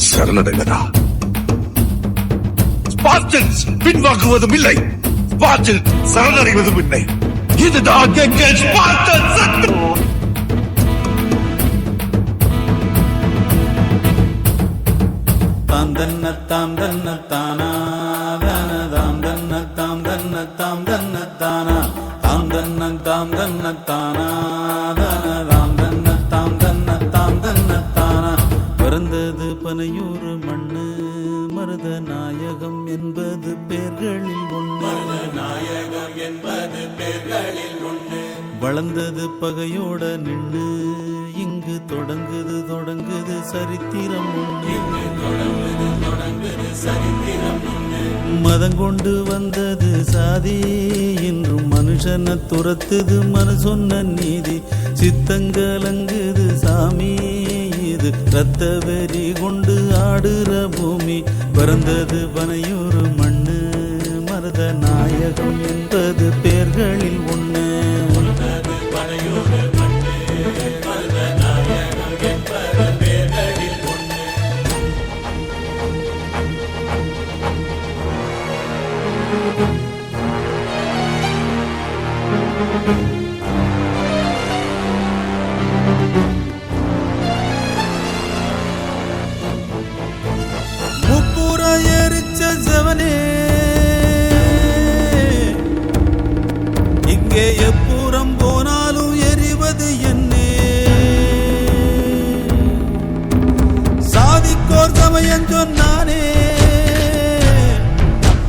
சரணடைவதா? Spartans பின்வாங்குவதும் இல்லை, Spartan சரணடைவதும் இல்லை. இதுதான் எங்கள் ஸ்பார்டன் சக்தி. தாம் தன்ன தாம் தன்ன தானா தாம் தன்ன தாம் தன்ன தாம் தன்ன தானா தாம் தன்ன தாம் தன்ன தானா தாம் தன்ன தாம் தன்ன தாம் தன்ன தானா. பிறந்தது பனையூர் மண்ணு, மருத நாயகம் என்பது பேர்களில் ஒன்று. நாயகம் என்பது பேர்களில் ஒன்று. வளர்ந்தது பகையோட நின்று, இங்கு தொடங்குது தொடங்குது சரித்திரம் ஒன்று. மதங்கொண்டு வந்தது சாதி, இன்றும் மனுஷனை துரத்துது மனு சொன்ன நீதி. சித்தங்கலங்குது சாமி, இது ரத்த வெறி கொண்டு ஆடுற பூமி. பிறந்தது பனையூர் மண்ணு, மருத நாயகம் என்பது பேர்களில் ஒன்று. முப்புற எரிச்ச செவனே, இங்கே எப்புறம் போனாலும் எரிவது என்னே. சாதிக்கோர் சமயம் சொன்னானே,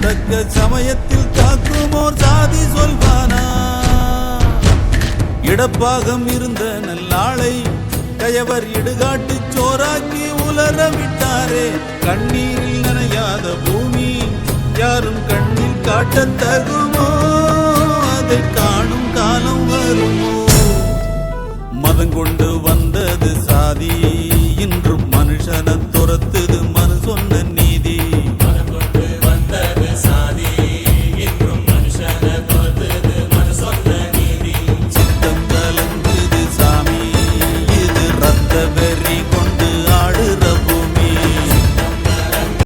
தக்க சமயத்தில் காக்குமோர் சாதி சொல்வானா. இடப்பாகம் இருந்த நல்லாளை கயவர் இடுகாட்டு சோறாக்கி உலர விட்டாரே. கண்ணீரில் நனையாத பூமி யாரும் கண்ணில் காட்டத் தகுமோ? அதை காணும் காலம் வருமோ? மதம் கொண்டு